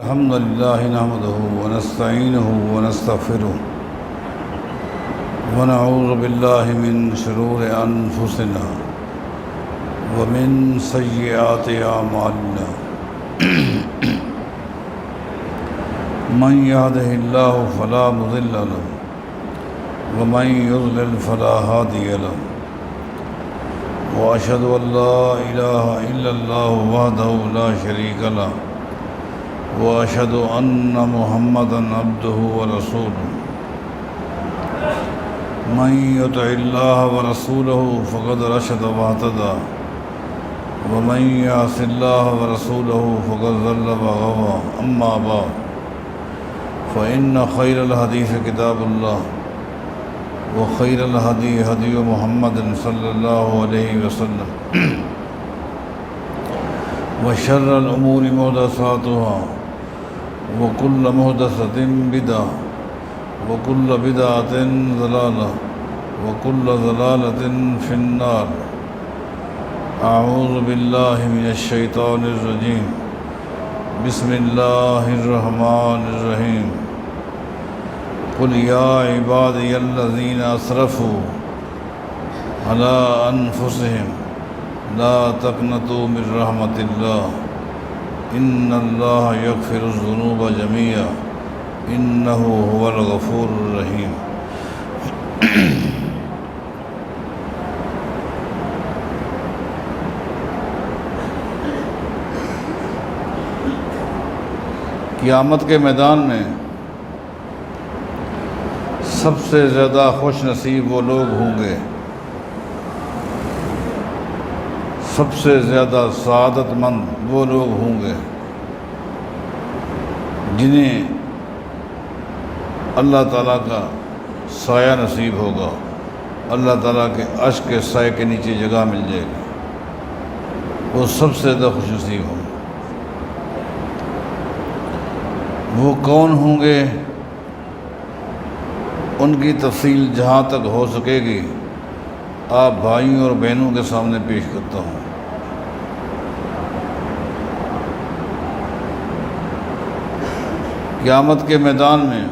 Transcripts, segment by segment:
الحمد لله نحمده ونستعينه ونستغفره ونعوذ بالله من شرور أنفسنا ومن سيئات أعمالنا من يهده الله فلا مضل له ومن يضلل فلا هادي له وأشهد أن لا إله إلا الله وحده لا شريك له وأشهد أن محمدًا عبده ورسوله من يطع الله ورسوله فقد رشد واهتدى ومن يعص الله ورسوله فقد ضل وغوى أما بعد فإن خير الحديث كتاب الله وخير الهدي هدي محمد صلى الله عليه وسلم وشر الأمور محدثاتها وكل محدثة بدعة وكل بدعة ضلالة وكل ضلالة في النار. أعوذ بالله من الشيطان الرجيم. بسم الله الرحمن الرحيم. قل يا عبادي الذين أسرفوا على أنفسهم لا تقنطوا من رحمة الله إن الله يغفر الذنوب جميعا إنه هو الغفور الرحيم. قیامت کے میدان میں سب سے زیادہ خوش نصیب وہ لوگ ہوں گے، سب سے زیادہ سعادت مند وہ لوگ ہوں گے جنہیں اللہ تعالیٰ کا سایہ نصیب ہوگا، اللہ تعالیٰ کے عرش کے سائے کے نیچے جگہ مل جائے گی، وہ سب سے زیادہ خوش نصیب ہوں گے۔ وہ کون ہوں گے، ان کی تفصیل جہاں تک ہو سکے گی آپ بھائیوں اور بہنوں کے سامنے پیش کرتا ہوں۔ قیامت کے میدان میں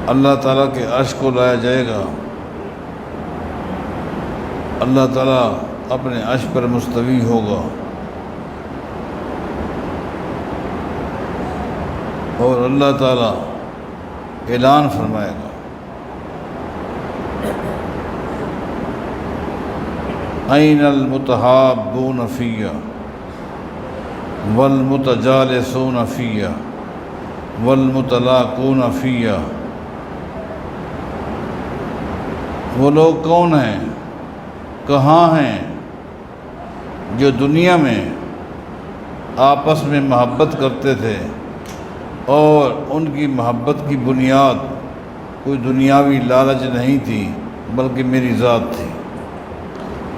اللہ تعالیٰ کے عرش کو لایا جائے گا، اللہ تعالیٰ اپنے عرش پر مستوی ہوگا اور اللہ تعالیٰ اعلان فرمائے گا، أَيْنَ الْمُتَحَابُّونَ فِيَّ وَالْمُتَجَالِسُونَ فِيَّ وَالْمُتَلَاقُونَ فِيَّ۔ وہ لوگ کون ہیں، کہاں ہیں جو دنیا میں آپس میں محبت کرتے تھے اور ان کی محبت کی بنیاد کوئی دنیاوی لالچ نہیں تھی بلکہ میری ذات تھی،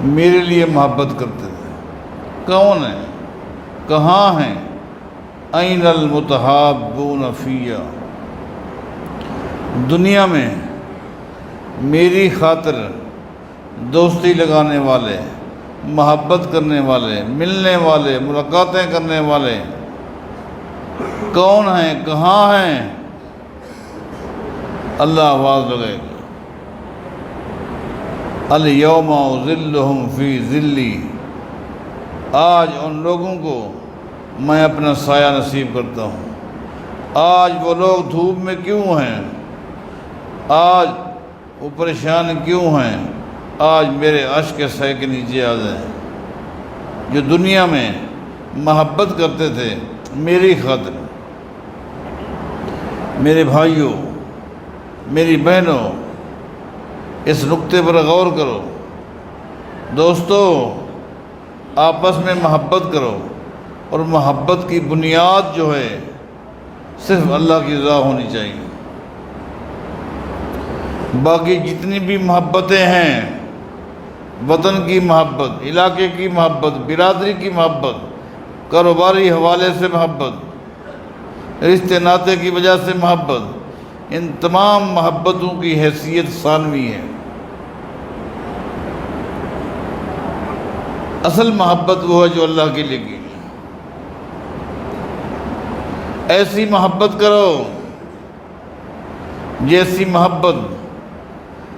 میرے لیے محبت کرتے تھے؟ کون ہیں، کہاں ہیں؟ أَيْنَ الْمُتَحَابُّونَ فِيَّ، دنیا میں میری خاطر دوستی لگانے والے، محبت کرنے والے، ملنے والے، ملاقاتیں کرنے والے کون ہیں، کہاں ہیں؟ اللہ آواز لگائے گا، الْيَوْمَ أُظِلُّهُمْ فِي ظِلِّي، آج ان لوگوں کو میں اپنا سایہ نصیب کرتا ہوں۔ آج وہ لوگ دھوپ میں کیوں ہیں، آج وہ پریشان کیوں ہیں؟ آج میرے عرش کے سائے کے نیچے آ جائیں۔ جو دنیا میں محبت کرتے تھے میری خاطر، میرے بھائیوں، میری بہنوں، اس نقطے پر غور کرو۔ دوستو، آپس میں محبت کرو اور محبت کی بنیاد جو ہے صرف اللہ کی رضا ہونی چاہیے۔ باقی جتنی بھی محبتیں ہیں، وطن کی محبت، علاقے کی محبت، برادری کی محبت، کاروباری حوالے سے محبت، رشتے ناطے کی وجہ سے محبت، ان تمام محبتوں کی حیثیت ثانوی ہے۔ اصل محبت وہ ہے جو اللہ کے لیے کی، ایسی محبت کرو جیسی محبت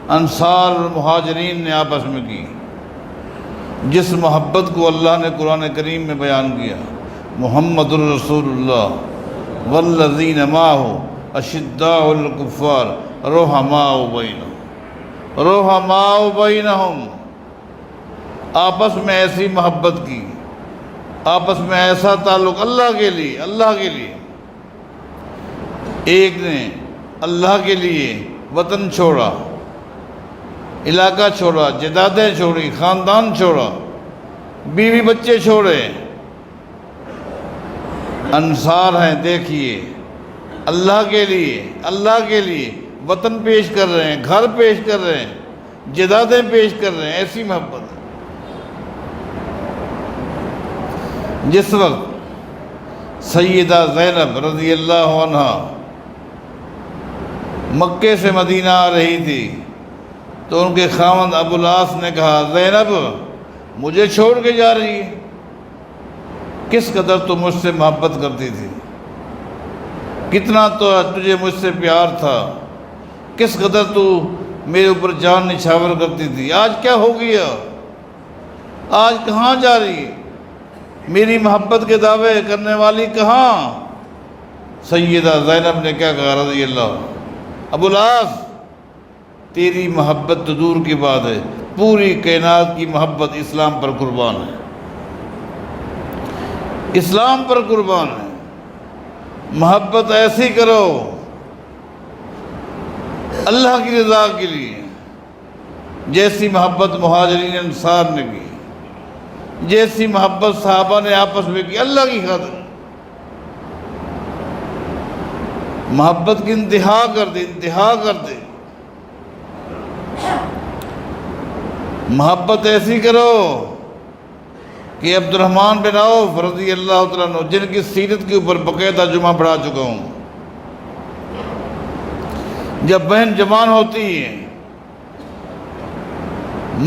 انصار اور مہاجرین نے آپس میں کی، جس محبت کو اللہ نے قرآن کریم میں بیان کیا۔ محمد الرسول اللہ والذین معہ اشداء الکفار رحماء بینہم، آپس میں ایسی محبت کی، آپس میں ایسا تعلق اللہ کے لیے، ایک نے اللہ کے لیے وطن چھوڑا، علاقہ چھوڑا، جائیدادیں چھوڑی، خاندان چھوڑا، بیوی بچے چھوڑے۔ انصار ہیں، دیکھیے، اللہ کے لیے وطن پیش کر رہے ہیں، گھر پیش کر رہے ہیں، جائیدادیں پیش کر رہے ہیں، ایسی محبت۔ جس وقت سیدہ زینب رضی اللہ عنہ مکے سے مدینہ آ رہی تھی تو ان کے خاوند ابو العاص نے کہا، زینب مجھے چھوڑ کے جا رہی ہے، کس قدر تو مجھ سے محبت کرتی تھی، کتنا تو تجھے مجھ سے پیار تھا، کس قدر تو میرے اوپر جان نچھاور کرتی تھی، آج کیا ہو گیا، آج کہاں جا رہی ہے، میری محبت کے دعوے کرنے والی کہاں؟ سیدہ زینب نے کیا کہا رضی اللہ، ابو العاص تیری محبت تو دور کی بات ہے، پوری کائنات کی محبت اسلام پر قربان ہے، اسلام پر قربان ہے۔ محبت ایسی کرو اللہ کی رضا کے لیے، جیسی محبت مہاجرین انصار نے کی، جیسی محبت صحابہ نے آپس میں کی، اللہ کی خاطر محبت کی انتہا کر دے۔ محبت ایسی کرو کہ عبد الرحمن بن عوف رضی اللہ تعالیٰ عنہ، جن کی سیرت کے اوپر باقاعدہ جمعہ پڑھا چکا ہوں، جب بہن جوان ہوتی ہے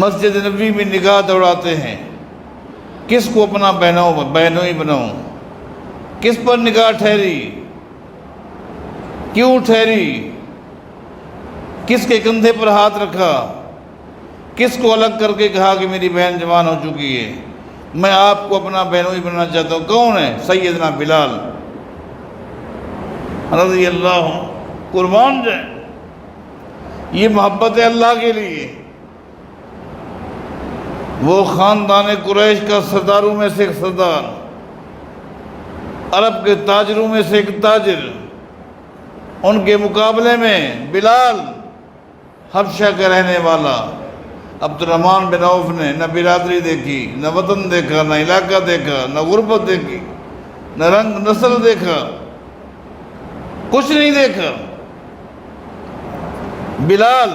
مسجد نبوی میں نگاہ دوڑاتے ہیں، کس کو اپنا بہنوئی بناؤں، کس پر نگاہ ٹھہری، کیوں ٹھہری، کس کے کندھے پر ہاتھ رکھا، کس کو الگ کر کے کہا کہ میری بہن جوان ہو چکی ہے، میں آپ کو اپنا بہنوئی بننا چاہتا ہوں۔ کون ہے؟ سیدنا بلال رضی اللہ قربان جائیں۔ یہ محبت ہے اللہ کے لیے۔ وہ خاندان قریش کا سرداروں میں سے ایک سردار، عرب کے تاجروں میں سے ایک تاجر، ان کے مقابلے میں بلال حبشہ کا رہنے والا عبد الرحمن بن عوف نے نہ برادری دیکھی، نہ وطن دیکھا، نہ علاقہ دیکھا، نہ غربت دیکھی، نہ رنگ نسل دیکھا، کچھ نہیں دیکھا۔ بلال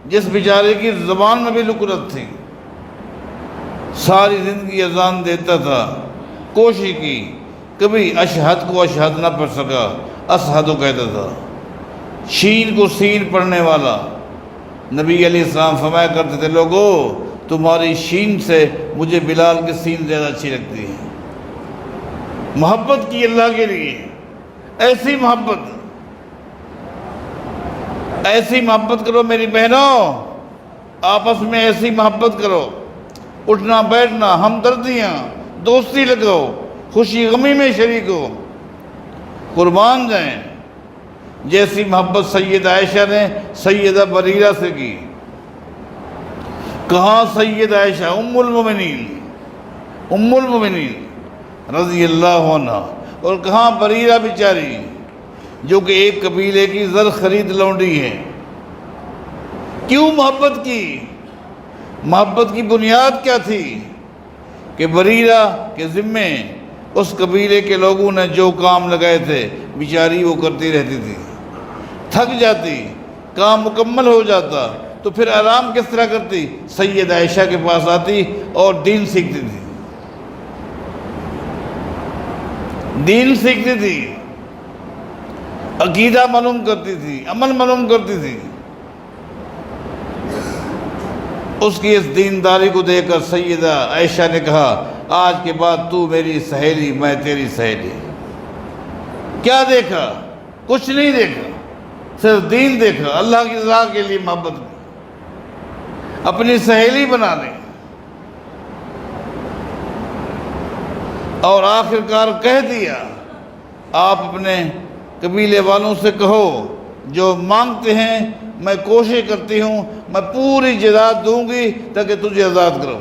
جس بیچارے کی زبان میں بھی لکنت تھی، ساری زندگی اذان دیتا تھا، کوشش کی، کبھی اشہد کو اشہد نہ پڑھ سکا، اشہدو کہتا تھا۔ شین کو سین پڑھنے والا نبی علیہ السلام فرمایا کرتے تھے، لوگو تمہاری شین سے مجھے بلال کی سین زیادہ اچھی لگتی ہے۔ محبت کی اللہ کے لیے، ایسی محبت کرو میری بہنوں، آپس میں ایسی محبت کرو، اٹھنا بیٹھنا، ہمدردیاں، دوستی لگاؤ، خوشی غمی میں شریک ہو، قربان جائیں۔ جیسی محبت سیدہ عائشہ نے سیدہ بریرہ سے کی۔ کہاں سیدہ عائشہ ام المومنین رضی اللہ عنہ، اور کہاں بریرہ بیچاری جو کہ ایک قبیلے کی زر خرید لونڈی ہے۔ کیوں محبت کی؟ محبت کی بنیاد کیا تھی؟ کہ بریرہ کے ذمے اس قبیلے کے لوگوں نے جو کام لگائے تھے بیچاری وہ کرتی رہتی تھی، تھک جاتی، کام مکمل ہو جاتا تو پھر آرام کس طرح کرتی؟ سیدہ عائشہ کے پاس آتی اور دین سیکھتی تھی، عقیدہ معلوم کرتی تھی، عمل معلوم کرتی تھی۔ اس کی اس دینداری کو دیکھ کر سیدہ عائشہ نے کہا، آج کے بعد تو میری سہیلی، میں تیری سہیلی۔ کیا دیکھا؟ کچھ نہیں دیکھا، صرف دین دیکھا، اللہ کی رضا کے لیے محبت کی، اپنی سہیلی بنا لی، اور آخر کار کہہ دیا آپ اپنے قبیلے والوں سے کہو جو مانگتے ہیں میں کوشش کرتی ہوں میں پوری جائیداد دوں گی تاکہ تجھے آزاد کروں۔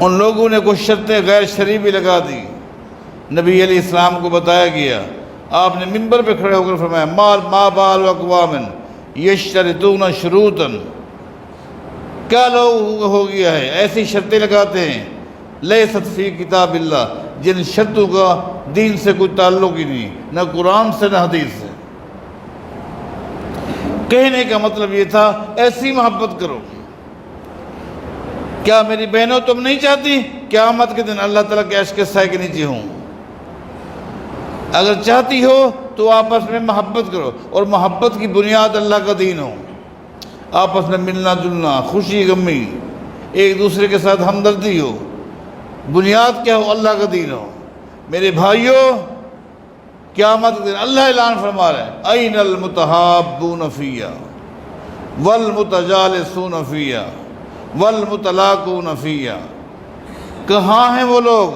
ان لوگوں نے کچھ شرطیں غیر شرعی بھی لگا دی، نبی علیہ السلام کو بتایا گیا، آپ نے منبر پہ کھڑے ہو کر فرمایا ما بال اقوام یشترطون شروطا، کیا لوگ ہو گیا ہے ایسی شرطیں لگاتے ہیں لیست فی کتاب اللہ، جن شرطوں کا دین سے کوئی تعلق ہی نہیں، نہ قرآن سے نہ حدیث سے۔ کہنے کا مطلب یہ تھا ایسی محبت کرو۔ کیا میری بہنوں تم نہیں چاہتی قیامت کے دن اللہ تعالیٰ کے عرش کے سائے کے نیچے ہوں؟ اگر چاہتی ہو تو آپس میں محبت کرو، اور محبت کی بنیاد اللہ کا دین ہو، آپس میں ملنا جلنا، خوشی غمی، ایک دوسرے کے ساتھ ہمدردی ہو، بنیاد کیا ہو؟ اللہ کا دین ہو۔ میرے بھائیوں، قیامت کے دن اللہ اعلان فرما رہے ہیں این المتحابون فیہ والمتجالسون فیہ والمتلاقون فیہ، کہاں ہیں وہ لوگ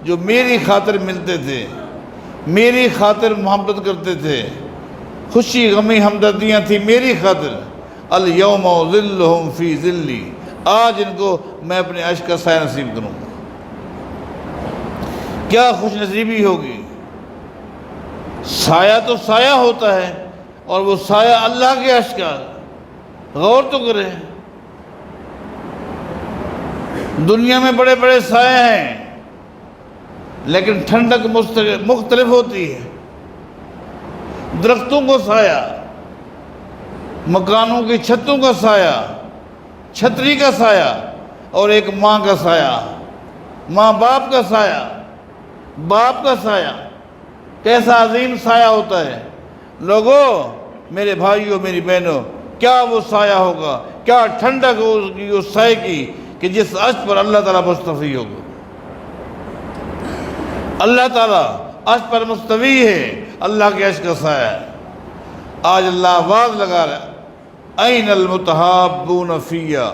جو میری خاطر ملتے تھے، میری خاطر محبت کرتے تھے، خوشی غمی ہمدردیاں تھیں میری خاطر؟ الیوم ظلہم فی ظلی، آج ان کو میں اپنے عرش کا سایہ نصیب کروں گا۔ کیا خوش نصیبی ہوگی! سایہ تو سایہ ہوتا ہے، اور وہ سایہ اللہ کے عرش کا، غور تو کرے۔ دنیا میں بڑے بڑے سایہ ہیں، لیکن ٹھنڈک مختلف ہوتی ہے۔ درختوں کو سایہ، مکانوں کی چھتوں کا سایہ، چھتری کا سایہ، اور ایک ماں کا سایہ، ماں باپ کا سایہ، باپ کا سایہ، کیسا عظیم سایہ ہوتا ہے۔ لوگو، میرے بھائیوں میری بہنوں، کیا وہ سایہ ہوگا، کیا ٹھنڈک ہوگی اس سایہ کی کہ جس عرش پر اللہ تعالیٰ مستوی ہوگا۔ اللہ تعالیٰ عرش پر مستوی ہے، اللہ کے عرش کا سایہ ہے۔ آج اللہ آواز لگا رہا ہے این المتحابون فیہ،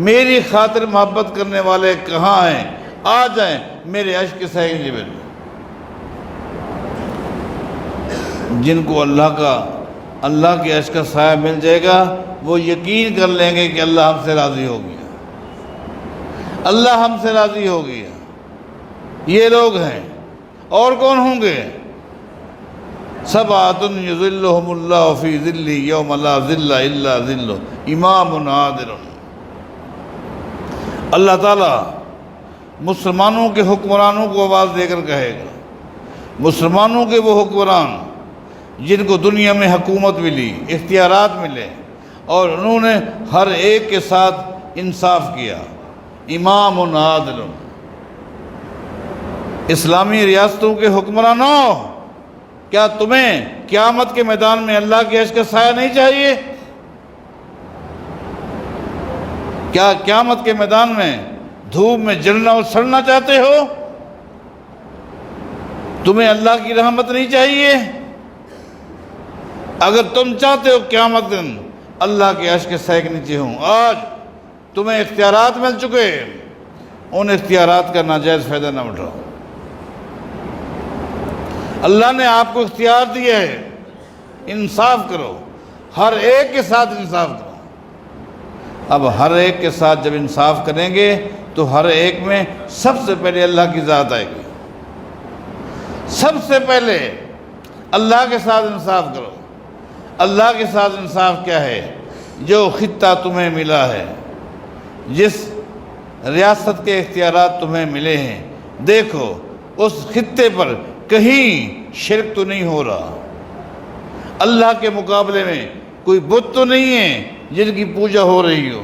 میری خاطر محبت کرنے والے کہاں ہیں؟ آ جائیں میرے عرش کے سایہ کے نیچے۔ جن کو اللہ کے عرش کا سایہ مل جائے گا وہ یقین کر لیں گے کہ اللہ ہم سے راضی ہو گیا، اللہ ہم سے راضی ہو گیا۔ یہ لوگ ہیں، اور کون ہوں گے؟ سبعۃ یظلھم اللہ فی ظلہ یوم لا ظل الا ظلہ، امام عادل۔ اللہ تعالیٰ مسلمانوں کے حکمرانوں کو آواز دے کر کہے گا، مسلمانوں کے وہ حکمران جن کو دنیا میں حکومت ملی، اختیارات ملے، اور انہوں نے ہر ایک کے ساتھ انصاف کیا، امام عادل۔ اسلامی ریاستوں کے حکمرانوں، کیا تمہیں قیامت کے میدان میں اللہ کے عرش کا سایہ نہیں چاہیے؟ کیا قیامت کے میدان میں دھوپ میں جلنا اور سڑنا چاہتے ہو؟ تمہیں اللہ کی رحمت نہیں چاہیے؟ اگر تم چاہتے ہو قیامت دن اللہ کے عرش کے سایہ کے نیچے ہوں، آج تمہیں اختیارات مل چکے، ان اختیارات کا ناجائز فائدہ نہ اٹھاؤ۔ اللہ نے آپ کو اختیار دیا ہے، انصاف کرو، ہر ایک کے ساتھ انصاف کرو۔ اب ہر ایک کے ساتھ جب انصاف کریں گے تو ہر ایک میں سب سے پہلے اللہ کی ذات آئے گی۔ سب سے پہلے اللہ کے ساتھ انصاف کرو۔ اللہ کے ساتھ انصاف کیا ہے؟ جو خطہ تمہیں ملا ہے، جس ریاست کے اختیارات تمہیں ملے ہیں، دیکھو اس خطے پر کہیں شرک تو نہیں ہو رہا، اللہ کے مقابلے میں کوئی بت تو نہیں ہے جن کی پوجا ہو رہی ہو،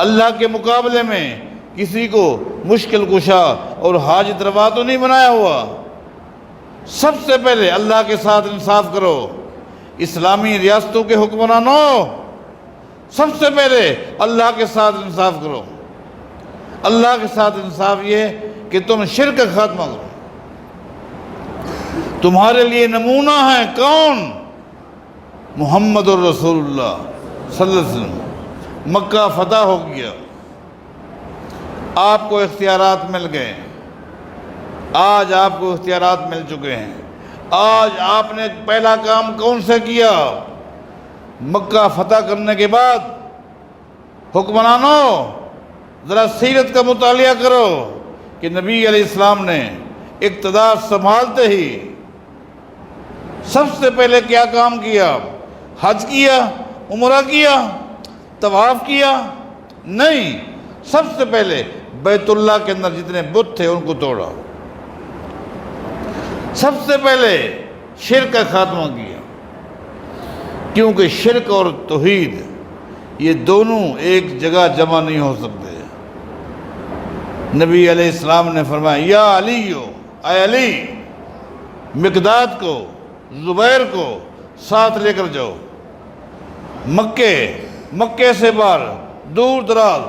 اللہ کے مقابلے میں کسی کو مشکل کشا اور حاجت روا تو نہیں بنایا ہوا۔ سب سے پہلے اللہ کے ساتھ انصاف کرو۔ اسلامی ریاستوں کے حکمرانوں، سب سے پہلے اللہ کے ساتھ انصاف کرو۔ اللہ کے ساتھ انصاف یہ کہ تم شرک کا خاتمہ کرو۔ تمہارے لیے نمونہ ہے کون؟ محمد الرسول اللہ صلی اللہ علیہ وسلم۔ مکہ فتح ہو گیا، آپ کو اختیارات مل گئے، آج آپ کو اختیارات مل چکے ہیں۔ آج آپ نے پہلا کام کون سے کیا؟ مکہ فتح کرنے کے بعد حکمرانوں ذرا سیرت کا مطالعہ کرو کہ نبی علیہ السلام نے اقتدار سنبھالتے ہی سب سے پہلے کیا کام کیا؟ حج کیا؟ عمرہ کیا؟ طواف کیا؟ نہیں، سب سے پہلے بیت اللہ کے اندر جتنے بت تھے ان کو توڑا، سب سے پہلے شرک کا خاتمہ کیا، کیونکہ شرک اور توحید یہ دونوں ایک جگہ جمع نہیں ہو سکتے۔ نبی علیہ السلام نے فرمایا یا علیو، اے علی، مقداد کو، زبیر کو ساتھ لے کر جاؤ، مکے سے باہر دور دراز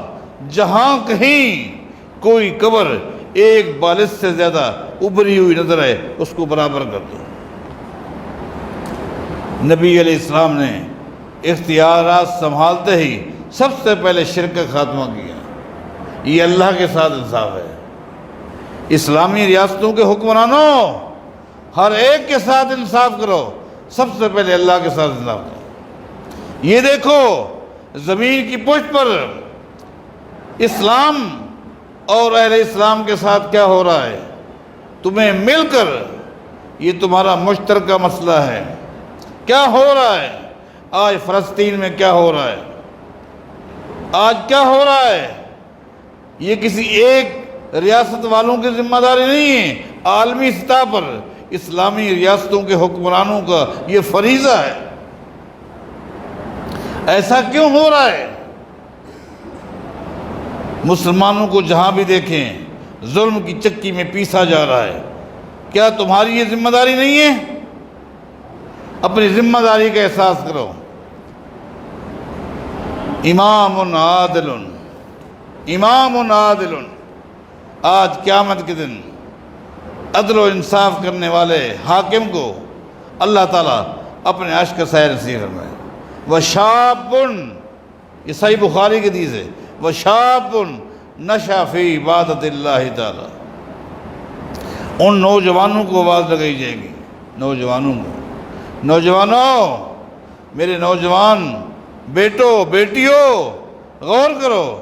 جہاں کہیں کوئی قبر ایک بالش سے زیادہ ابری ہوئی نظر آئے اس کو برابر کر دو۔ نبی علیہ السلام نے اختیارات سنبھالتے ہی سب سے پہلے شرک کا خاتمہ کیا۔ یہ اللہ کے ساتھ انصاف ہے۔ اسلامی ریاستوں کے حکمرانوں ہر ایک کے ساتھ انصاف کرو، سب سے پہلے اللہ کے ساتھ انصاف کرو۔ یہ دیکھو زمین کی پشت پر اسلام اور اہل اسلام کے ساتھ کیا ہو رہا ہے، تمہیں مل کر یہ تمہارا مشترکہ مسئلہ ہے۔ کیا ہو رہا ہے آج فلسطین میں؟ کیا ہو رہا ہے آج؟ کیا ہو رہا ہے؟ یہ کسی ایک ریاست والوں کی ذمہ داری نہیں ہے، عالمی سطح پر اسلامی ریاستوں کے حکمرانوں کا یہ فریضہ ہے۔ ایسا کیوں ہو رہا ہے؟ مسلمانوں کو جہاں بھی دیکھیں ظلم کی چکی میں پیسا جا رہا ہے۔ کیا تمہاری یہ ذمہ داری نہیں ہے؟ اپنی ذمہ داری کا احساس کرو۔ امام عادل، امام عادل، آج قیامت کے دن عدل و انصاف کرنے والے حاکم کو اللہ تعالیٰ اپنے عرش کا سایہ نصیب فرمائے۔ وشاب، یہ صحیح بخاری کی حدیث ہے، وشاب نشأ فی عبادت اللہ تعالیٰ۔ ان نوجوانوں کو آواز لگائی جائے گی، نوجوانوں کو، نوجوانوں، میرے نوجوان بیٹو بیٹیوں، غور کرو،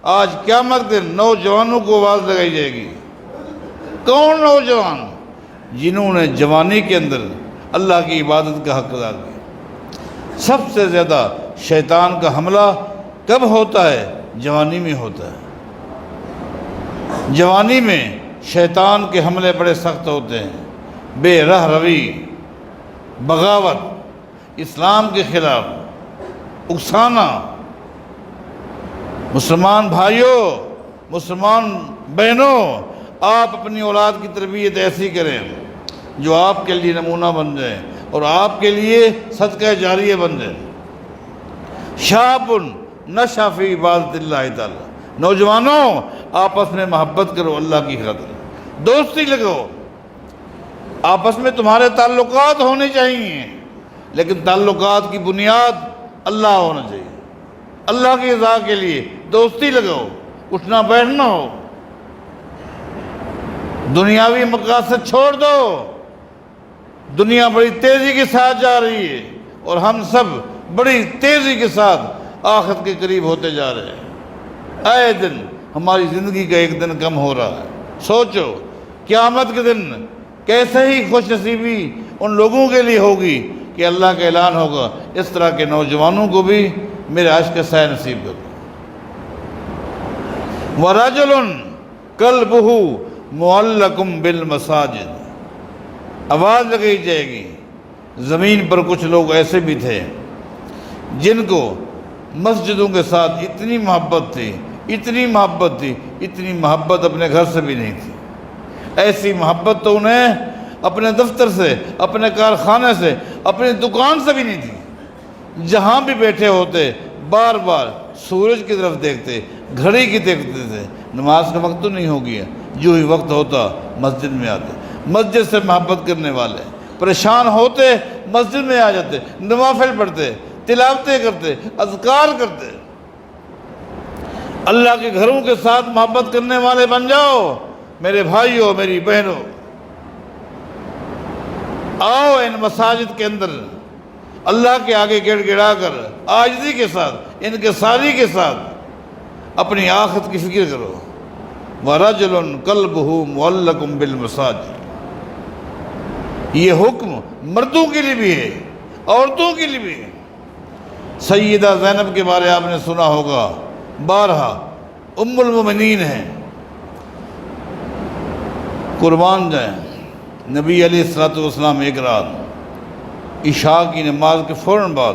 آج قیامت کے دن نوجوانوں کو آواز لگائی جائے گی۔ کون نوجوان؟ جنہوں نے جوانی کے اندر اللہ کی عبادت کا حق ادا کیا۔ سب سے زیادہ شیطان کا حملہ کب ہوتا ہے؟ جوانی میں ہوتا ہے۔ جوانی میں شیطان کے حملے بڑے سخت ہوتے ہیں، بے رہ روی، بغاوت، اسلام کے خلاف اکسانا۔ مسلمان بھائیوں، مسلمان بہنوں، آپ اپنی اولاد کی تربیت ایسی کریں جو آپ کے لیے نمونہ بن جائے اور آپ کے لیے صدقہ جاریہ بن جائے۔ شاب نشأ فی عبادت اللہ تعالیٰ۔ نوجوانوں، آپس میں محبت کرو اللہ کی خاطر، دوستی لگو، آپس میں تمہارے تعلقات ہونے چاہیے، لیکن تعلقات کی بنیاد اللہ ہونا چاہیے۔ اللہ کی رضا کے لیے دوستی لگاؤ، اٹھنا بیٹھنا ہو، دنیاوی مقاصد چھوڑ دو۔ دنیا بڑی تیزی کے ساتھ جا رہی ہے اور ہم سب بڑی تیزی کے ساتھ آخرت کے قریب ہوتے جا رہے ہیں۔ اے دن، ہماری زندگی کا ایک دن کم ہو رہا ہے۔ سوچو قیامت کے دن کیسے ہی خوش نصیبی ان لوگوں کے لیے ہوگی کہ اللہ کا اعلان ہوگا اس طرح کے نوجوانوں کو بھی میرے عرش کا سایہ نصیب کرو۔ وَرَجُلٌ قَلْبُهُ مُعَلَّقٌ بِالْمَسَاجِدِ۔ آواز لگائی جائے گی۔ زمین پر کچھ لوگ ایسے بھی تھے جن کو مسجدوں کے ساتھ اتنی محبت تھی، اتنی محبت تھی، اتنی محبت اپنے گھر سے بھی نہیں تھی۔ ایسی محبت تو انہیں اپنے دفتر سے، اپنے کارخانے سے، اپنی دکان سے بھی نہیں تھی۔ جہاں بھی بیٹھے ہوتے بار بار سورج کی طرف دیکھتے، گھڑی کی دیکھتے تھے، نماز کا وقت تو نہیں ہو گیا، جو ہی وقت ہوتا مسجد میں آتے، مسجد سے محبت کرنے والے، پریشان ہوتے مسجد میں آ جاتے، نوافل پڑھتے، تلاوتیں کرتے، اذکار کرتے۔ اللہ کے گھروں کے ساتھ محبت کرنے والے بن جاؤ میرے بھائیوں، میری بہنوں۔ آؤ ان مساجد کے اندر اللہ کے آگے گڑ گڑا کر عاجزی کے ساتھ، انکساری کے ساتھ اپنی آخرت کی فکر کرو۔ وَرَجُلٌ قَلْبُهُ مُعَلَّقٌ بِالْمَسَاجِدِ، یہ حکم مردوں کے لیے بھی ہے، عورتوں کے لیے بھی ہے۔ سیدہ زینب کے بارے آپ نے سنا ہوگا، بارہا ام المومنین ہیں، قربان جائیں۔ نبی علیہ السلام ایک رات عشاء کی نماز کے فوراً بعد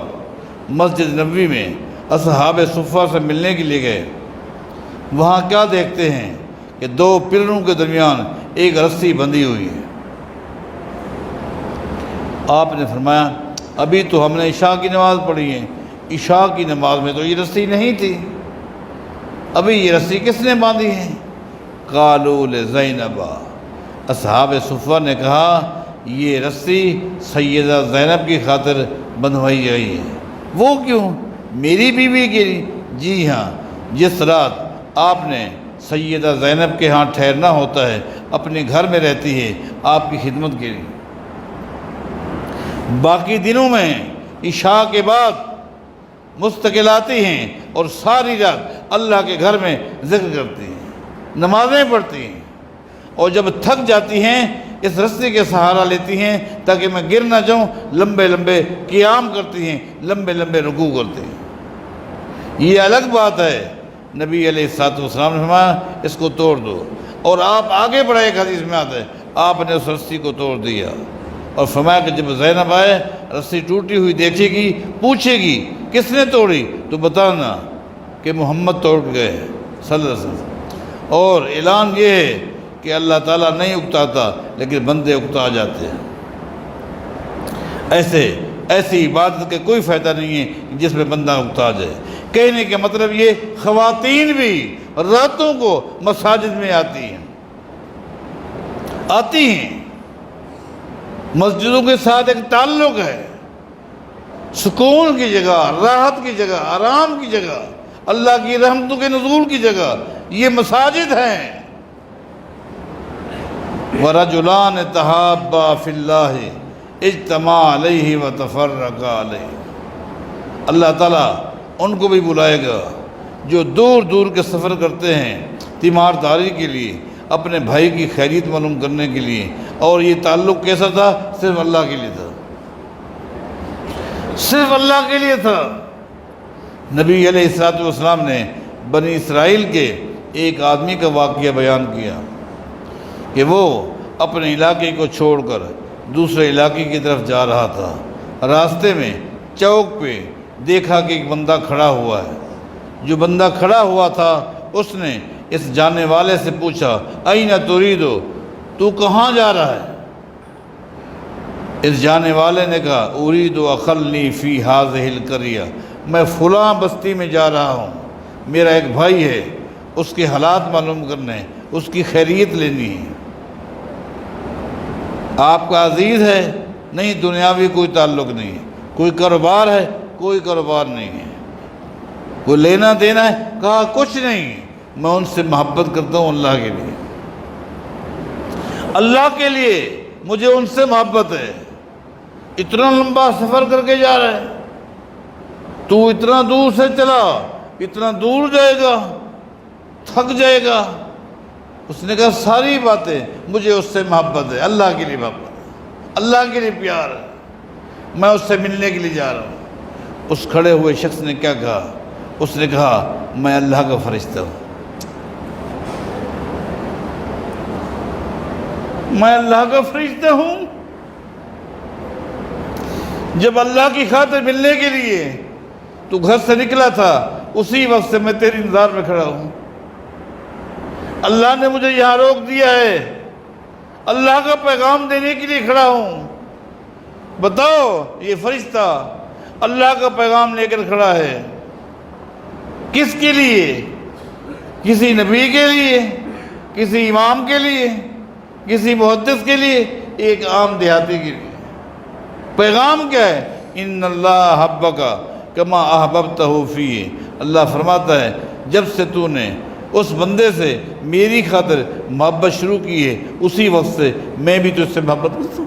مسجد نبوی میں اصحاب صفہ سے ملنے کے لیے گئے۔ وہاں کیا دیکھتے ہیں کہ دو پلروں کے درمیان ایک رسی بندھی ہوئی ہے۔ آپ نے فرمایا ابھی تو ہم نے عشاء کی نماز پڑھی ہے، عشاء کی نماز میں تو یہ رسی نہیں تھی، ابھی یہ رسی کس نے باندھی ہے؟ قالوا لزینب، اصحاب صفہ نے کہا یہ رسی سیدہ زینب کی خاطر بندھوائی گئی ہے۔ وہ کیوں؟ میری بیوی کے لیے؟ جی ہاں، جس رات آپ نے سیدہ زینب کے ہاں ٹھہرنا ہوتا ہے، اپنے گھر میں رہتی ہے آپ کی خدمت کے لیے۔ باقی دنوں میں عشاء کے بعد مستقل آتی ہیں اور ساری رات اللہ کے گھر میں ذکر کرتی ہیں، نمازیں پڑھتی ہیں، اور جب تھک جاتی ہیں اس رسی کے سہارا لیتی ہیں تاکہ میں گر نہ جاؤں، لمبے لمبے قیام کرتی ہیں، لمبے لمبے رکوع کرتی ہیں۔ یہ الگ بات ہے۔ نبی علیہ السلام نے فرمایا اس کو توڑ دو، اور آپ آگے بڑھے، ایک حدیث میں آتا ہے آپ نے اس رسی کو توڑ دیا، اور فرمایا کہ جب زینب آئے رسی ٹوٹی ہوئی دیکھے گی، پوچھے گی کس نے توڑی تو بتانا کہ محمد توڑ گئے صلی اللہ علیہ وسلم۔ اور اعلان یہ ہے کہ اللہ تعالیٰ نہیں اکتاتا لیکن بندے اکتا جاتے ہیں۔ ایسی عبادت کا کوئی فائدہ نہیں ہے جس میں بندہ اکتا جائے۔ کہنے کا مطلب یہ خواتین بھی راتوں کو مساجد میں آتی ہیں۔ مسجدوں کے ساتھ ایک تعلق ہے، سکون کی جگہ، راحت کی جگہ، آرام کی جگہ، اللہ کی رحمتوں کے نزول کی جگہ یہ مساجد ہیں۔ وَرَجُلَانِ تَحَابَّا فِي اللَّهِ اجْتَمَعَا عَلَيْهِ وَتَفَرَّقَا عَلَيْهِ، اللہ تعالیٰ ان کو بھی بلائے گا جو دور دور کے سفر کرتے ہیں تیمارداری کے لیے، اپنے بھائی کی خیریت معلوم کرنے کے لیے، اور یہ تعلق کیسا تھا؟ صرف اللہ کے لیے تھا، صرف اللہ کے لیے تھا۔ نبی علیہ السلام نے بنی اسرائیل کے ایک آدمی کا واقعہ بیان کیا کہ وہ اپنے علاقے کو چھوڑ کر دوسرے علاقے کی طرف جا رہا تھا۔ راستے میں چوک پہ دیکھا کہ ایک بندہ کھڑا ہوا ہے۔ جو بندہ کھڑا ہوا تھا اس نے اس جانے والے سے پوچھا اَیْنَ تُرِیدُ، تو کہاں جا رہا ہے؟ اس جانے والے نے کہا اُرِیدُ أَخَلِّي فِي هَذِهِ الْقَرْيَةِ، میں فلاں بستی میں جا رہا ہوں، میرا ایک بھائی ہے، اس کے حالات معلوم کرنے، اس کی خیریت لینی ہے۔ آپ کا عزیز ہے؟ نہیں، دنیاوی کوئی تعلق نہیں ہے۔ کوئی کاروبار ہے؟ کوئی کاروبار نہیں ہے۔ کوئی لینا دینا ہے؟ کہا کچھ نہیں، میں ان سے محبت کرتا ہوں اللہ کے لیے، اللہ کے لیے مجھے ان سے محبت ہے۔ اتنا لمبا سفر کر کے جا رہا ہے، تو اتنا دور سے چلا، اتنا دور جائے گا، تھک جائے گا۔ اس نے کہا ساری باتیں، مجھے اس سے محبت ہے، اللہ کے لیے محبت ہے، اللہ کے لیے پیار ہے، میں اس سے ملنے کے لیے جا رہا ہوں۔ اس کھڑے ہوئے شخص نے کیا کہا؟ اس نے کہا میں اللہ کا فرشتہ ہوں، میں اللہ کا فرشتہ ہوں۔ جب اللہ کی خاطر ملنے کے لیے تو گھر سے نکلا تھا، اسی وقت سے میں تیرے انتظار میں کھڑا ہوں۔ اللہ نے مجھے یہاں روک دیا ہے، اللہ کا پیغام دینے کے لیے کھڑا ہوں۔ بتاؤ، یہ فرشتہ اللہ کا پیغام لے کر کھڑا ہے، کس کے لیے؟ کسی نبی کے لیے؟ کسی امام کے لیے، کسی محدث کے لیے، ایک عام دیہاتی کے لیے۔ پیغام کیا ہے؟ ان اللہ حبک کما احببتہ فی، اللہ فرماتا ہے جب سے تو نے اس بندے سے میری خاطر محبت شروع کی ہے، اسی وقت سے میں بھی تجھ سے محبت کرتا ہوں۔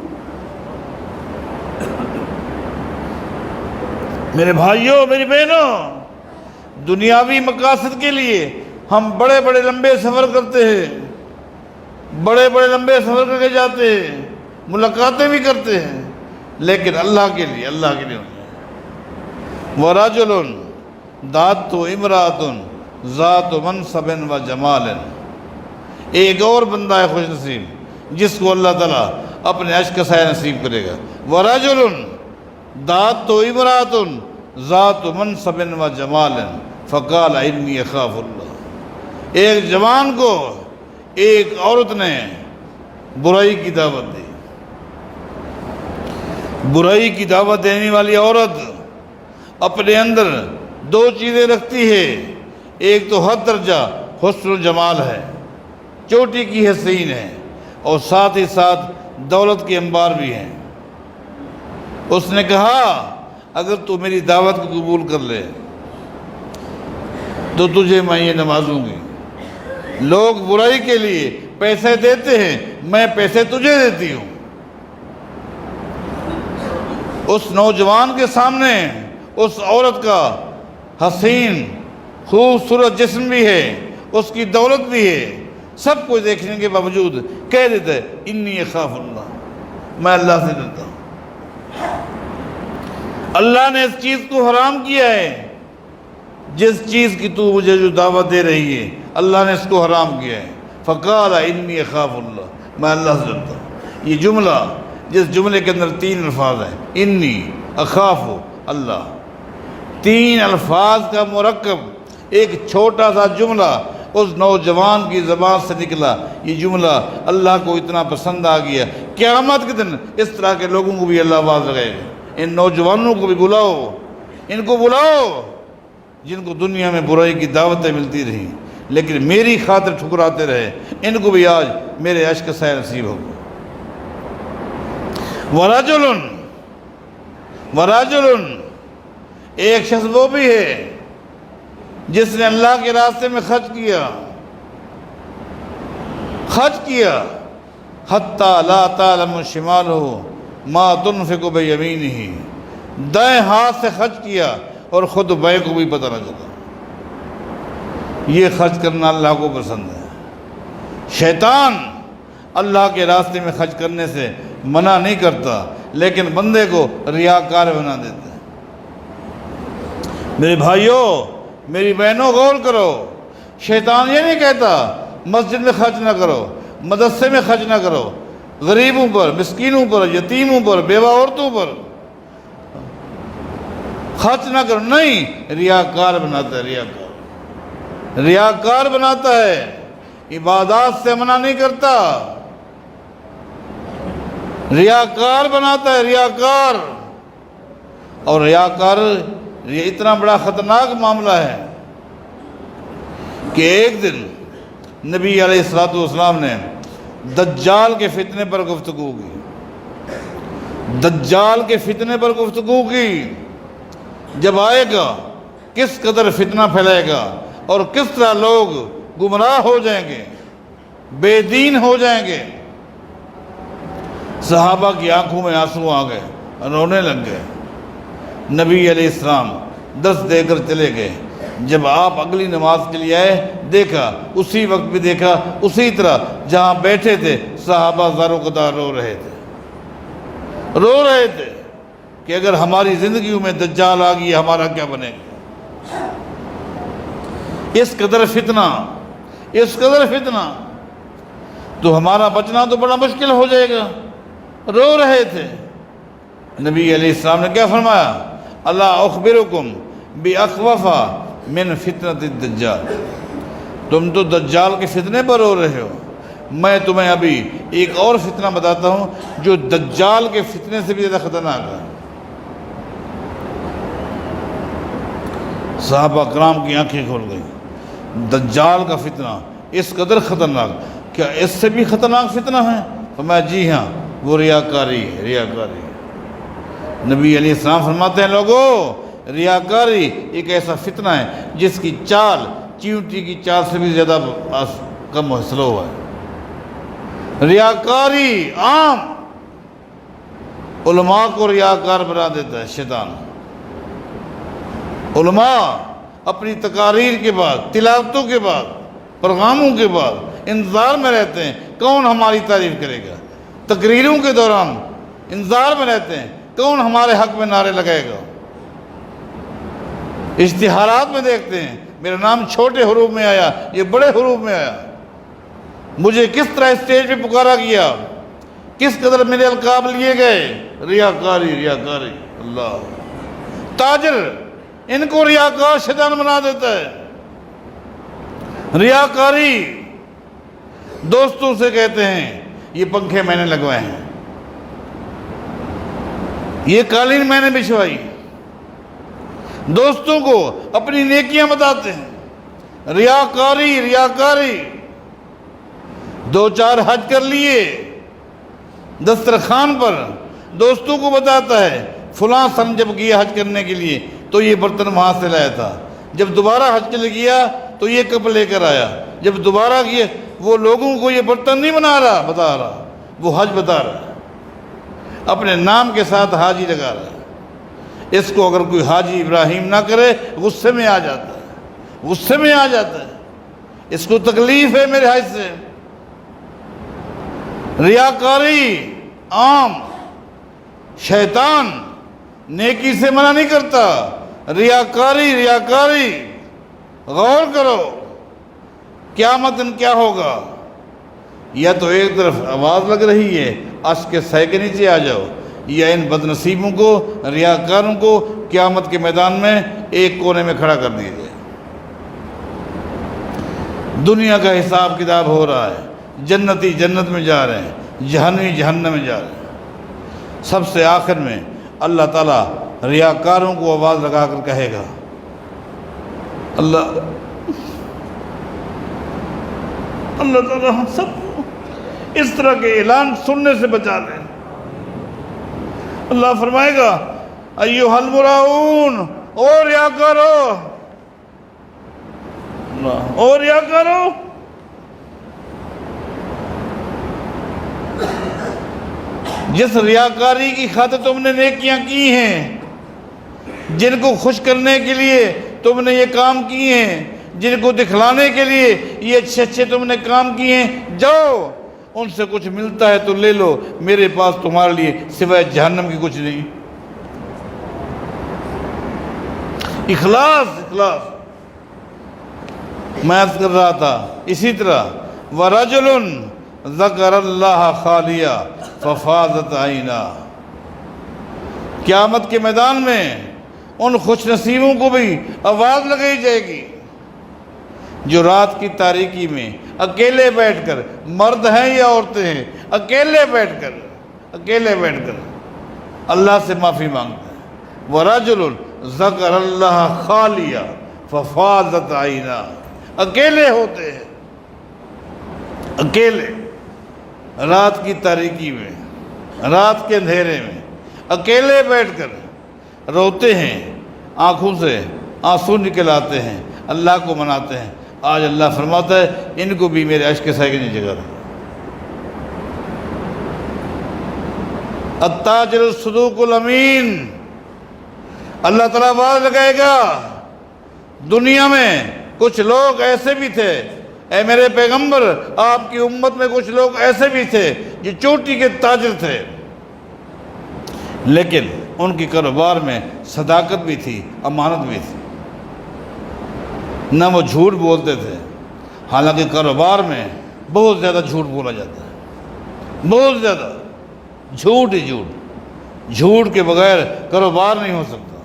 میرے بھائیوں، میری بہنوں، دنیاوی مقاصد کے لیے ہم بڑے بڑے لمبے سفر کرتے ہیں، بڑے بڑے لمبے سفر کر کے جاتے ہیں، ملاقاتیں بھی کرتے ہیں، لیکن اللہ کے لیے وَرَجُلٌ دَعَتْهُ امْرَأَةٌ ذَاتُ مَنْصَبٍ وَجَمَالٍ، ایک اور بندہ ہے خوش نصیب جس کو اللہ تعالیٰ اپنے عرش کا سایہ نصیب کرے گا۔ وَرَجُلٌ دَعَتْهُ امْرَأَةٌ ذَاتُ مَنْصَبٍ وَجَمَالٍ فَقَالَ إِنِّي أَخَافُ اللَّهَ، ایک جوان کو ایک عورت نے برائی کی دعوت دی۔ برائی کی دعوت دینے والی عورت اپنے اندر دو چیزیں رکھتی ہے، ایک تو حد درجہ حسن و جمال ہے، چوٹی کی حسین ہے، اور ساتھ ہی ساتھ دولت کے انبار بھی ہیں۔ اس نے کہا اگر تو میری دعوت کو قبول کر لے تو تجھے میں یہ نوازوں گی۔ لوگ برائی کے لیے پیسے دیتے ہیں، میں پیسے تجھے دیتی ہوں۔ اس نوجوان کے سامنے اس عورت کا حسین خوبصورت جسم بھی ہے، اس کی دولت بھی ہے، سب کچھ دیکھنے کے باوجود کہہ دیتا ہے انی اخاف اللہ، میں اللہ سے ڈرتا ہوں۔ اللہ نے اس چیز کو حرام کیا ہے، جس چیز کی تو مجھے جو دعوت دے رہی ہے اللہ نے اس کو حرام کیا ہے۔ فقال انی اخاف اللہ، میں اللہ سے ڈرتا ہوں۔ یہ جملہ، جس جملے کے اندر تین الفاظ ہیں، انی اخاف اللہ، تین الفاظ کا مرکب ایک چھوٹا سا جملہ اس نوجوان کی زبان سے نکلا، یہ جملہ اللہ کو اتنا پسند آ گیا، قیامت کے دن اس طرح کے لوگوں کو بھی اللہ آواز لگائے گا۔ ان نوجوانوں کو بھی بلاؤ، ان کو بلاؤ جن کو دنیا میں برائی کی دعوتیں ملتی رہی لیکن میری خاطر ٹھکراتے رہے، ان کو بھی آج میرے عشق کا سایہ نصیب ہوگا۔ وَرَجُلٌ ایک شخص وہ بھی ہے جس نے اللہ کے راستے میں خرچ کیا حَتَّى لَا تَعْلَمُ شِمَالُهُ مَا تُنْفِقُ بِيَمِينِهِ، دائیں ہاتھ سے خرچ کیا اور خود بائیں کو بھی پتہ نہ چلا۔ یہ خرچ کرنا اللہ کو پسند ہے۔ شیطان اللہ کے راستے میں خرچ کرنے سے منع نہیں کرتا، لیکن بندے کو ریاکار بنا دیتا ہے۔ میرے بھائیوں، میری بہنوں، غور کرو، شیطان یہ نہیں کہتا مسجد میں خرچ نہ کرو، مدرسے میں خرچ نہ کرو، غریبوں پر، مسکینوں پر، یتیموں پر، بیوہ عورتوں پر خرچ نہ کرو، نہیں، ریاکار بناتا ہے، ریاکار بناتا ہے، عبادات سے منع نہیں کرتا، ریاکار بناتا ہے، ریاکار۔ اور ریاکار یہ اتنا بڑا خطرناک معاملہ ہے کہ ایک دن نبی علیہ السلام نے دجال کے فتنے پر گفتگو کی، دجال کے فتنے پر گفتگو کی، جب آئے گا کس قدر فتنہ پھیلائے گا اور کس طرح لوگ گمراہ ہو جائیں گے، بے دین ہو جائیں گے۔ صحابہ کی آنکھوں میں آنسو آ گئے، رونے لگ گئے۔ نبی علیہ السلام دست دے کر چلے گئے۔ جب آپ اگلی نماز کے لیے آئے، دیکھا اسی وقت بھی دیکھا اسی طرح جہاں بیٹھے تھے صحابہ زاروں قطار رو رہے تھے کہ اگر ہماری زندگیوں میں دجال آ گئی ہمارا کیا بنے گا۔ اس قدر فتنہ تو ہمارا بچنا تو بڑا مشکل ہو جائے گا۔ رو رہے تھے۔ نبی علیہ السلام نے کیا فرمایا؟ اللہ اخبرکم باخوف من فتنۃ الدجال، تم تو دجال کے فتنے پر رو رہے ہو، میں تمہیں ابھی ایک اور فتنہ بتاتا ہوں جو دجال کے فتنے سے بھی زیادہ خطرناک ہے۔ صحابہ کرام کی آنکھیں کھول گئی۔ دجال کا فتنہ اس قدر خطرناک، کیا اس سے بھی خطرناک فتنہ ہے؟ فرمایا جی ہاں، وہ ریاکاری ہے، ریاکاری۔ نبی علیہ السلام فرماتے ہیں لوگو، ریاکاری ایک ایسا فتنہ ہے جس کی چال چیونٹی کی چال سے بھی زیادہ کم و سلو ہے۔ ریاکاری عام، علماء کو ریاکار بنا دیتا ہے شیطان۔ علماء اپنی تقاریر کے بعد، تلاوتوں کے بعد، پروگراموں کے بعد انتظار میں رہتے ہیں کون ہماری تعریف کرے گا۔ تقریروں کے دوران انتظار میں رہتے ہیں کون ہمارے حق میں نعرے لگائے گا۔ اشتہارات میں دیکھتے ہیں میرا نام چھوٹے حروف میں آیا، یہ بڑے حروف میں آیا، مجھے کس طرح اسٹیج پہ پکارا گیا، کس قدر میرے القاب لیے گئے۔ ریاکاری، ریاکاری۔ اللہ، تاجر ان کو ریاکار شیطان بنا دیتا ہے۔ ریاکاری، دوستوں سے کہتے ہیں یہ پنکھے میں نے لگوائے ہیں، یہ قالین میں نے بچھوائی، دوستوں کو اپنی نیکیاں بتاتے ہیں۔ ریاکاری، ریاکاری۔ دو چار حج کر لیے، دسترخوان پر دوستوں کو بتاتا ہے فلاں سن جب گیا حج کرنے کے لیے تو یہ برتن وہاں سے لایا تھا، جب دوبارہ حج کے لیے گیا تو یہ کپ لے کر آیا، جب دوبارہ کیا وہ لوگوں کو یہ برتن نہیں بنا رہا، بتا رہا، وہ حج بتا رہا ہے، اپنے نام کے ساتھ حاجی لگا رہا ہے۔ اس کو اگر کوئی حاجی ابراہیم نہ کرے غصے میں آ جاتا ہے، غصے میں آ جاتا ہے، اس کو تکلیف ہے میرے حج سے۔ ریاکاری عام، شیطان نیکی سے منع نہیں کرتا۔ ریاکاری، ریاکاری۔ غور کرو قیامت دن کیا ہوگا، یا تو ایک طرف آواز لگ رہی ہے عرش کے سائے کے نیچے آ جاؤ، یا ان بد نصیبوں کو، ریاکاروں کو قیامت کے میدان میں ایک کونے میں کھڑا کر دیا جائے۔ دنیا کا حساب کتاب ہو رہا ہے، جنتی جنت میں جا رہے ہیں، جہنمی جہنم میں جا رہے ہیں۔ سب سے آخر میں اللہ تعالیٰ ریاکاروں کو آواز لگا کر کہے گا، اللہ تعالیٰ ہم سب کو اس طرح کے اعلان سننے سے بچا لیں۔ اللہ فرمائے گا ایھا المراؤون، اور ریاکارو، اور ریاکارو، جس ریاکاری کی خاطر تم نے نیکیاں کی ہیں، جن کو خوش کرنے کے لیے تم نے یہ کام کیے ہیں، جن کو دکھلانے کے لیے یہ اچھے اچھے تم نے کام کیے ہیں، جاؤ ان سے کچھ ملتا ہے تو لے لو، میرے پاس تمہارے لیے سوائے جہنم کی کچھ نہیں۔ اخلاص، اخلاص۔ میں عرض کر رہا تھا اسی طرح وَرَجُلٌ ذَكَرَ اللَّهَ خَالِيًا فَفَاضَتْ عَيْنَاهُ، قیامت کے میدان میں ان خوش نصیبوں کو بھی آواز لگائی جائے گی جو رات کی تاریکی میں اکیلے بیٹھ کر، مرد ہیں یا عورتیں ہیں، اکیلے بیٹھ کر اللہ سے معافی مانگتے ہیں۔ وَرَجُلٌ ذَكَرَ اللَّهَ خَالِيًا فَفَاضَتْ عَيْنَاهُ، اکیلے ہوتے ہیں، اکیلے رات کی تاریکی میں، رات کے اندھیرے میں اکیلے بیٹھ کر روتے ہیں، آنکھوں سے آنسو نکل آتے ہیں، اللہ کو مناتے ہیں۔ آج اللہ فرماتا ہے ان کو بھی میرے عرش کے سائے کے نیچے جگہ دو۔ التاجر الصدوق الامین، اللہ تعالیٰ آواز لگائے گا۔ دنیا میں کچھ لوگ ایسے بھی تھے، اے میرے پیغمبر آپ کی امت میں کچھ لوگ ایسے بھی تھے جو چوٹی کے تاجر تھے، لیکن ان کی کاروبار میں صداقت بھی تھی، امانت بھی تھی، نہ وہ جھوٹ بولتے تھے۔ حالانکہ کاروبار میں بہت زیادہ جھوٹ بولا جاتا ہے، بہت زیادہ جھوٹ ہی جھوٹ، جھوٹ کے بغیر کاروبار نہیں ہو سکتا۔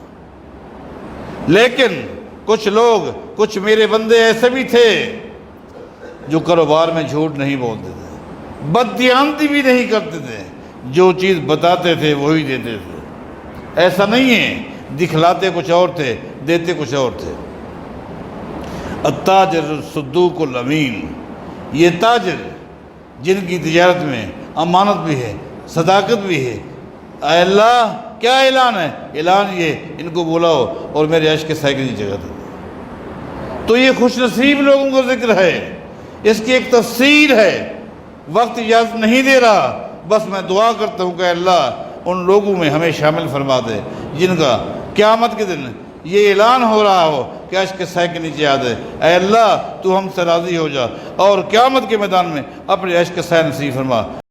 لیکن کچھ لوگ، کچھ میرے بندے ایسے بھی تھے جو کاروبار میں جھوٹ نہیں بولتے تھے، بددیانتی بھی نہیں کرتے تھے، جو چیز بتاتے تھے وہی دیتے تھے۔ ایسا نہیں ہے دکھلاتے کچھ اور تھے، دیتے کچھ اور تھے۔ التاجر الصدوق الامین، یہ تاجر جن کی تجارت میں امانت بھی ہے، صداقت بھی ہے، اے اللہ کیا اعلان ہے؟ اعلان یہ، ان کو بلاؤ اور میرے عرش کے سائے کی جگہ دو۔ تو یہ خوش نصیب لوگوں کا ذکر ہے، اس کی ایک تفسیر ہے۔ وقت اجازت نہیں دے رہا، بس میں دعا کرتا ہوں کہ اللہ ان لوگوں میں ہمیں شامل فرما دے جن کا قیامت کے دن یہ اعلان ہو رہا ہو کہ عرش کے سائے کے نیچے آ دے۔ اے اللہ تو ہم سے راضی ہو جا اور قیامت کے میدان میں اپنے عرش کے سائے نصیب فرما۔